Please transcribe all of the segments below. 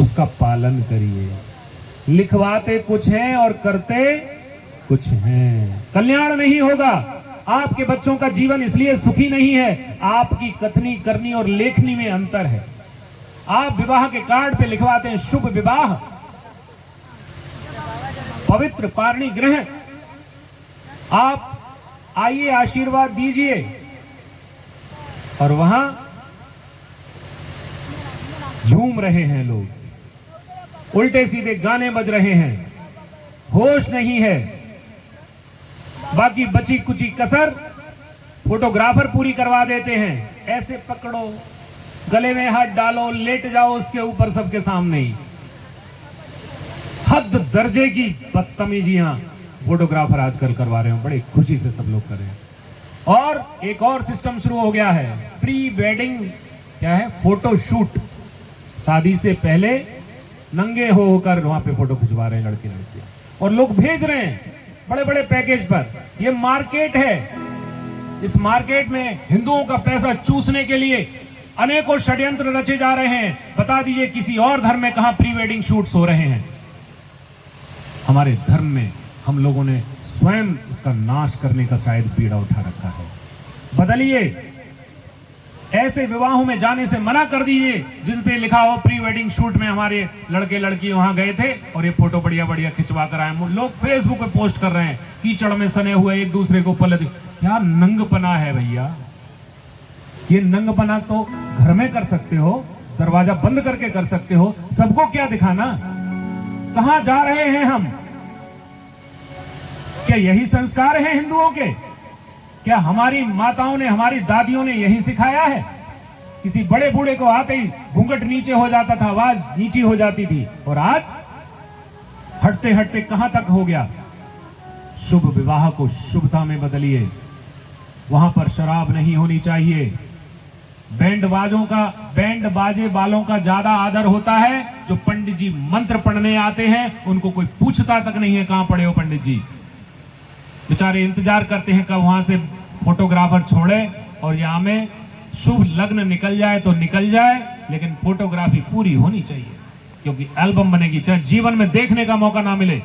उसका पालन करिए। लिखवाते कुछ हैं और करते कुछ हैं। कल्याण नहीं होगा। आपके बच्चों का जीवन इसलिए सुखी नहीं है, आपकी कथनी करनी और लेखनी में अंतर है। आप विवाह के कार्ड पे लिखवाते हैं शुभ विवाह, पवित्र पारणी ग्रह। आप आइए आशीर्वाद दीजिए, और वहां झूम रहे हैं लोग, उल्टे सीधे गाने बज रहे हैं, होश नहीं है। बाकी बची कुची कसर फोटोग्राफर पूरी करवा देते हैं। ऐसे पकड़ो, गले में हाथ डालो, लेट जाओ उसके ऊपर सबके सामने ही। हद दर्जे की बदतमीजियां फोटोग्राफर आजकल करवा रहे हो, बड़े खुशी से सब लोग कर रहे हैं। और एक और सिस्टम शुरू हो गया है, प्री वेडिंग, क्या है, फोटो शूट। शादी से पहले नंगे होकर वहां पे फोटो खिंचवा रहे हैं लड़के लड़कियां, और लोग भेज रहे हैं बड़े बड़े पैकेज पर। ये मार्केट है। इस मार्केट में हिंदुओं का पैसा चूसने के लिए अनेकों षड्यंत्र रचे जा रहे हैं। बता दीजिए किसी और धर्म में कहां प्री वेडिंग शूट्स हो रहे हैं? हमारे धर्म में हम लोगों ने स्वयं इसका नाश करने का शायद बीड़ा उठा रखा है। बदलिए, ऐसे विवाहों में जाने से मना कर दीजिए जिस पे लिखा हो प्री वेडिंग शूट में हमारे लड़के लड़की वहां गए थे और ये फोटो बढ़िया बढ़िया खिंचवा कर आए। लोग फेसबुक पे पोस्ट कर रहे हैं, कीचड़ में सने हुए एक दूसरे को पलट। क्या नंगपना है भैया? ये नंगपना तो घर में कर सकते हो, दरवाजा बंद करके कर सकते हो, सबको क्या दिखाना? कहां जा रहे हैं हम? क्या यही संस्कार है हिंदुओं के? क्या हमारी माताओं ने, हमारी दादियों ने यही सिखाया है? किसी बड़े बूढ़े को आते ही घूंघट नीचे हो जाता था, आवाज नीची हो जाती थी, और आज हटते हटते कहां तक हो गया? शुभ विवाह को शुभता में बदलिए। वहां पर शराब नहीं होनी चाहिए। बैंड बाजे वालों का ज्यादा आदर होता है। जो पंडित जी मंत्र पढ़ने आते हैं उनको कोई पूछता तक नहीं है कहां पड़े हो पंडित जी। बेचारे इंतजार करते हैं कब वहां से फोटोग्राफर छोड़े और यहां में शुभ लग्न निकल जाए तो निकल जाए, लेकिन फोटोग्राफी पूरी होनी चाहिए, क्योंकि एल्बम बनेगी, चाहे जीवन में देखने का मौका ना मिले।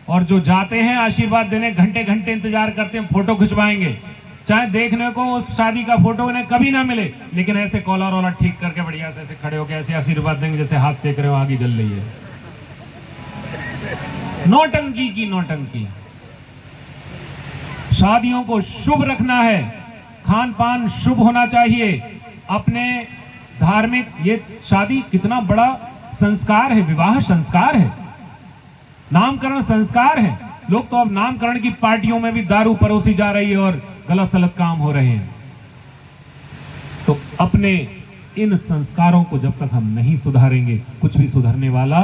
और जो जाते हैं आशीर्वाद देने, घंटे घंटे इंतजार करते हैं, फोटो खिंचवाएंगे, चाहे देखने को उस शादी का फोटो उन्हें कभी ना मिले, लेकिन ऐसे कॉलर वाला ठीक करके बढ़िया से ऐसे खड़े होकर ऐसे आशीर्वाद देंगे जैसे हाथ सेक रहे हो, आगे जल रही है। नौटंकी की नौटंकी। शादियों को शुभ रखना है, खान पान शुभ होना चाहिए। अपने धार्मिक, ये शादी कितना बड़ा संस्कार है, विवाह संस्कार है, नामकरण संस्कार है। लोग तो अब नामकरण की पार्टियों में भी दारू परोसी जा रही है और गलत सलत काम हो रहे हैं। तो अपने इन संस्कारों को जब तक हम नहीं सुधारेंगे, कुछ भी सुधरने वाला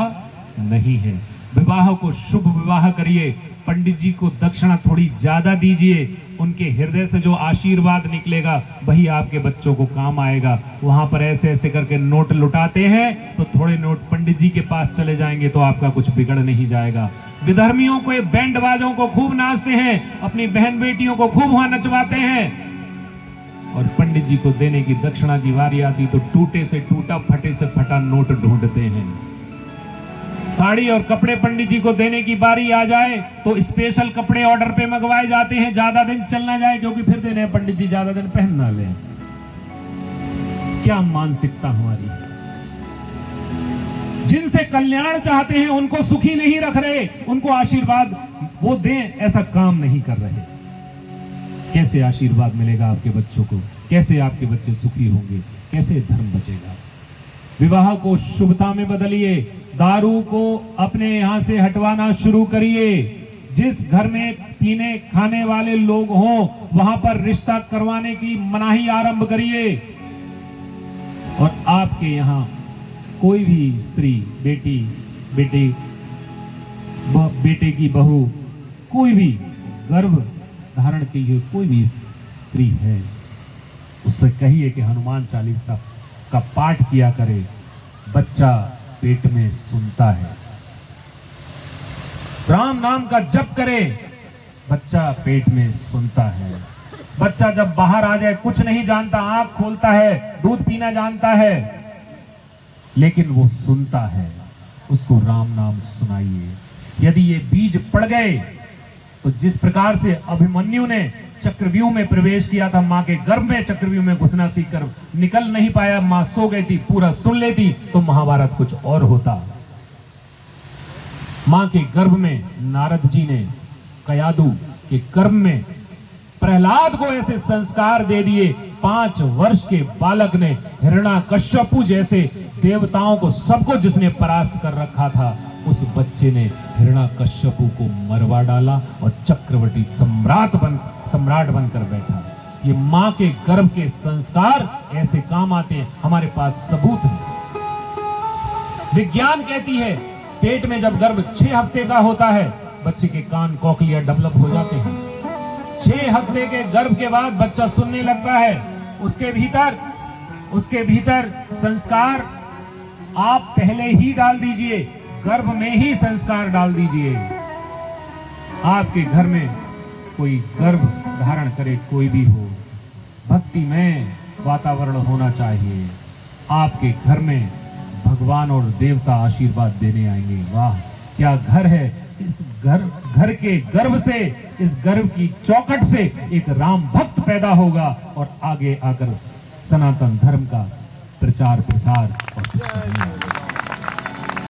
नहीं है। विवाह को शुभ विवाह करिए। पंडित जी को दक्षिणा थोड़ी ज्यादा दीजिए, उनके हृदय से जो आशीर्वाद निकलेगा वही आपके बच्चों को काम आएगा। वहां पर ऐसे ऐसे करके नोट लुटाते हैं तो थोड़े नोट पंडित जी के पास चले जाएंगे तो आपका कुछ बिगड़ नहीं जाएगा। विधर्मियों को, बैंड बाजों को खूब नाचते हैं, अपनी बहन बेटियों को खूब वहां नचवाते हैं, और पंडित जी को देने की दक्षिणा की बारी आती तो टूटे से टूटा, फटे से फटा नोट ढूंढते हैं। साड़ी और कपड़े पंडित जी को देने की बारी आ जाए तो स्पेशल कपड़े ऑर्डर पे मंगवाए जाते हैं, ज्यादा दिन चलना जाए, क्योंकि फिर देने हैं पंडित जी, ज्यादा दिन पहन ना ले। क्या मानसिकता हमारी! जिनसे कल्याण चाहते हैं उनको सुखी नहीं रख रहे, उनको आशीर्वाद वो दें ऐसा काम नहीं कर रहे। कैसे आशीर्वाद मिलेगा आपके बच्चों को? कैसे आपके बच्चे सुखी होंगे? कैसे धर्म बचेगा? विवाह को शुभता में बदलिए। दारू को अपने यहां से हटवाना शुरू करिए। जिस घर में पीने खाने वाले लोग हों वहां पर रिश्ता करवाने की मनाही आरंभ करिए। और आपके यहां कोई भी स्त्री, बेटी, बेटे की बहू, कोई भी गर्भ धारण की हुई कोई भी स्त्री है, उससे कहिए कि हनुमान चालीसा का पाठ किया करे, बच्चा पेट में सुनता है। राम नाम का जप करे, बच्चा पेट में सुनता है। बच्चा जब बाहर आ जाए कुछ नहीं जानता, आंख खोलता है, दूध पीना जानता है, लेकिन वो सुनता है, उसको राम नाम सुनाइए। यदि ये बीज पड़ गए तो जिस प्रकार से अभिमन्यु ने चक्रव्यूह में प्रवेश किया था, मां के गर्भ में चक्रव्यूह में घुसना सीखकर निकल नहीं पाया, मां सो गई थी, पूरा सुन लेती तो महाभारत कुछ और होता। मां के गर्भ में नारद जी ने कयादू के गर्भ में प्रहलाद को ऐसे संस्कार दे दिए। 5 वर्ष के बालक ने हिरण्याकश्यपु जैसे देवताओं को, सबको जिसने परास्त कर रखा था, उस बच्चे ने हिरण्याकश्यपु को मरवा डाला और चक्रवर्ती सम्राट बनकर बैठा। ये मां के गर्भ के संस्कार ऐसे काम आते हैं, हमारे पास सबूत है। विज्ञान कहती है पेट में जब गर्भ 6 हफ्ते का होता है, बच्चे के कान कॉकलिया डेवलप हो जाते हैं। 6 हफ्ते के गर्भ के बाद बच्चा सुनने लगता है। उसके भीतर संस्कार आप पहले ही डाल दीजिए, गर्भ में ही संस्कार डाल दीजिए। आपके घर में कोई गर्भ धारण करे, कोई भी हो, भक्तिमय वातावरण होना चाहिए। आपके घर में भगवान और देवता आशीर्वाद देने आएंगे। वाह क्या घर है! इस घर के गर्भ से, इस गर्भ की चौखट से एक राम भक्त पैदा होगा और आगे आकर सनातन धर्म का प्रचार प्रसार और